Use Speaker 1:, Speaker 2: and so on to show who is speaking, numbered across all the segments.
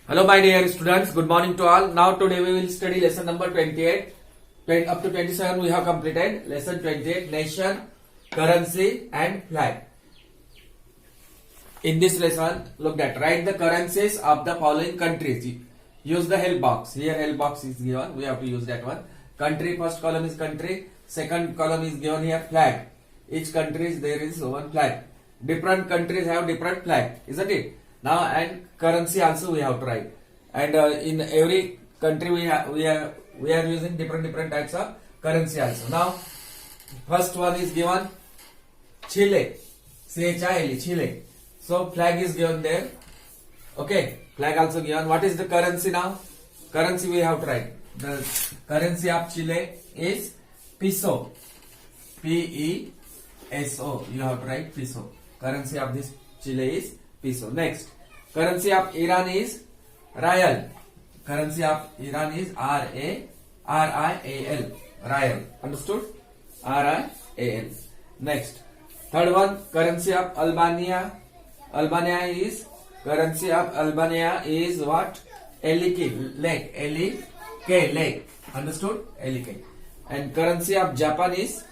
Speaker 1: Hello my dear students, good morning to all. Now today we will study lesson number 28. Up to 27 we have completed. Lesson 28, nation, currency and flag. In this lesson, look at, write the currencies of the following countries. Use the help box. Here help box is given, we have to use that one. Country, first column is country, second column is given here flag. Each country there is one flag. Different countries have different flag, isn't it? Now and currency also we have to write, and in every country we are using different types of currency also. Now first one is given Chile, CHILE, Chile. So flag is given there. Okay, flag also given. What is the currency now? Currency we have to write. The currency of Chile is peso, PESO. You have to write peso. Currency of this Chile is peso. Next, currency of Iran is rial. Currency of Iran is RIAL. Rial. Understood? RIAL. Next, third one, currency of Albania. Currency of Albania is what? LK. Understood? LK. And currency of Japan is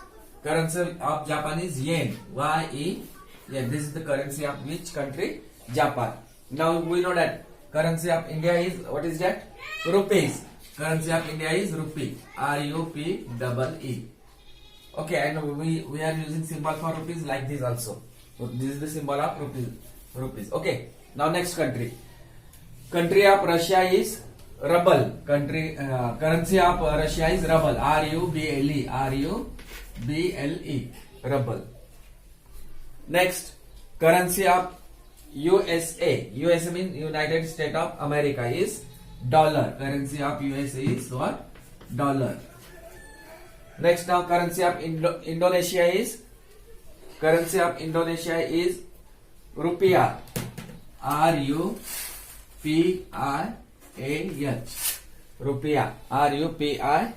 Speaker 1: yen. YE. Yeah, this is the currency of which country? Japan. Now we know that currency of India is, what is that? Rupees. Currency of India is rupee. RUPEE. Okay, and we are using symbol for rupees like this also. So this is the symbol of rupees. Okay. Now next country. Country of Russia is ruble. Currency of Russia is ruble. RUBLE. Ruble. Next, currency of USA. USA means United States of America is dollar. Currency of USA is what? Dollar. Next, now currency of Indonesia is rupiah. RUPIAH. Rupiah. RUPIAH.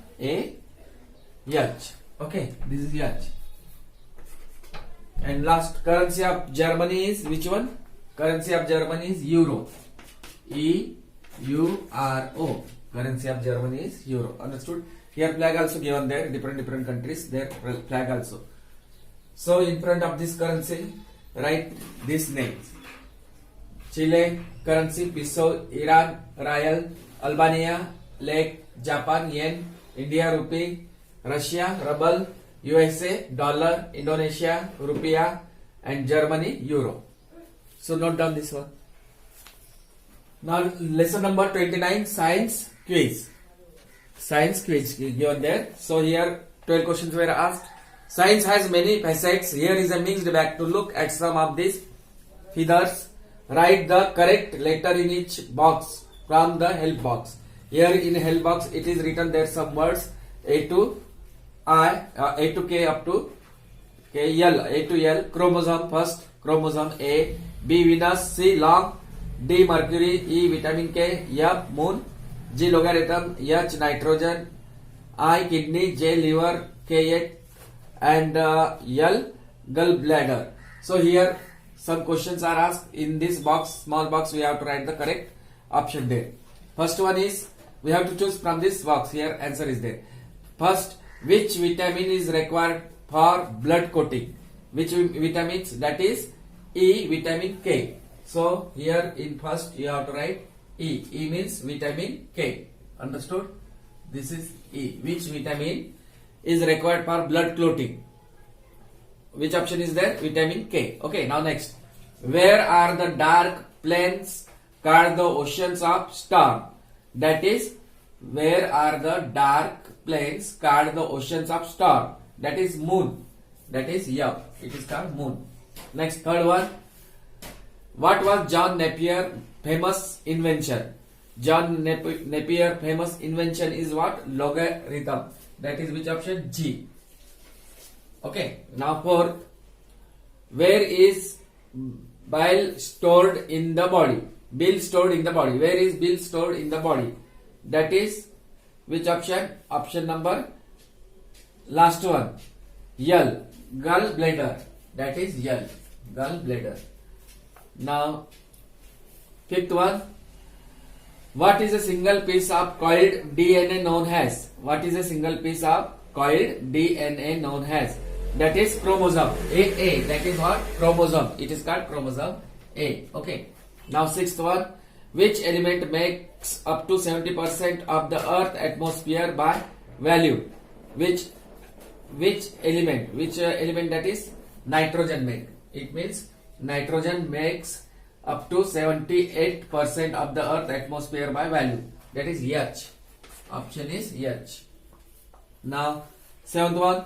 Speaker 1: Okay, this is yach. And last, currency of Germany is which one? Currency of Germany is euro. EURO. Currency of Germany is euro. Understood? Here flag also given there. Different countries. Their flag also. So in front of this currency, write these names. Chile currency peso, Iran rial, Albania lek, Japan yen, India rupee, Russia ruble, USA dollar, Indonesia rupiah, and Germany euro. So note down this one. Now lesson number 29, science quiz. Science quiz given there. So here 12 questions were asked. Science has many facets. Here is a mixed bag. To look at some of these figures, write the correct letter in each box from the help box. Here in help box it is written there some words A to K up to L. A to L. Chromosome first. Chromosome A. B Venus. C long. D Mercury. E vitamin K. F moon. G logarithm. H nitrogen. I kidney. J liver. K egg. And L gallbladder. So here some questions are asked. In this box, small box, we have to write the correct option there. First one is, we have to choose from this box. Here answer is there. First, which vitamin is required for blood coating? Which vitamins? That is E vitamin K. So here in first you have to write E. E means vitamin K. Understood? This is E. Which vitamin is required for blood clotting? Which option is there? Vitamin K. Okay, now next. Where are the dark plains called the oceans of storm? That is, where are the dark plains called the oceans of storm? That is moon. That is F. It is called moon. Next, third one. What was John Napier famous invention? John Napier famous invention is what? Logarithm. That is which option? G. Okay. Now fourth. Where is bile stored in the body? Bile stored in the body. Where is bile stored in the body? That is which option? Option number last one. L. Gallbladder. That is L. Gallbladder. Now, fifth one, What is a single piece of coiled DNA known as? What is a single piece of coiled DNA known as? That is chromosome. A. That is what? Chromosome. It is called chromosome A. Okay. Now sixth one. Which element makes up to 70% of the Earth atmosphere by value? Which element? Which element that is? Nitrogen make. It means nitrogen makes up to 78% of the Earth atmosphere by value. That is H. Option is H. Now, seventh one.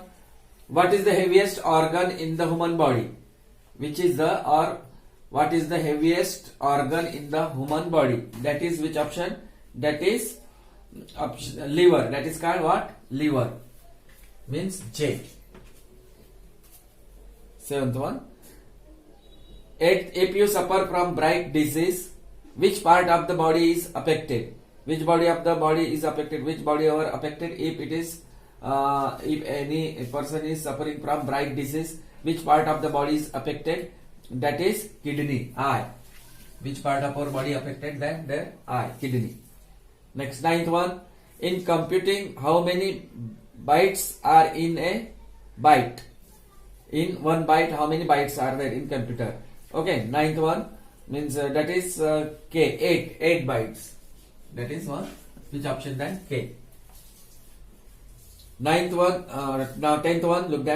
Speaker 1: What is the heaviest organ in the human body? What is the heaviest organ in the human body? That is which option? That is option liver. That is called what? Liver. Means J. Seventh one. If you suffer from Bright disease, which part of the body is affected? Which body of the body is affected? Which body are affected? If it is, if any person is suffering from Bright disease, which part of the body is affected? That is kidney, eye. Which part of our body affected? Then the eye, kidney. Next, ninth one. In computing, how many bytes are in a byte? In one byte, how many bytes are there in computer? Okay, ninth one means that is K, 8 bytes. That is one. Which option then? K. Ninth one, now 10th one, look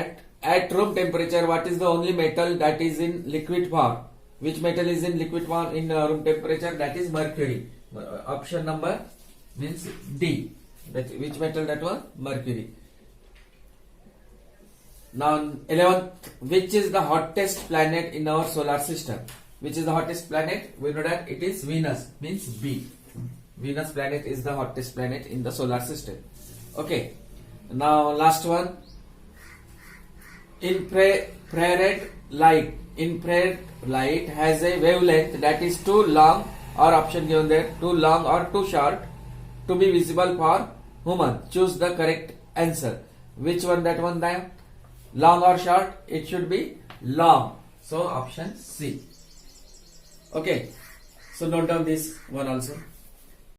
Speaker 1: at room temperature, what is the only metal that is in liquid form? Which metal is in liquid form in room temperature? That is mercury. Option number means D. Which metal that was? Mercury. Now 11th, which is the hottest planet in our solar system? Which is the hottest planet? We know that it is Venus, means B. Venus planet is the hottest planet in the solar system. Okay. Now last one. Infrared light has a wavelength that is too long, or option given there, too long or too short to be visible for human. Choose the correct answer. Which one? That one there? Long or short? It should be long. So option C. Okay. So note down this one also.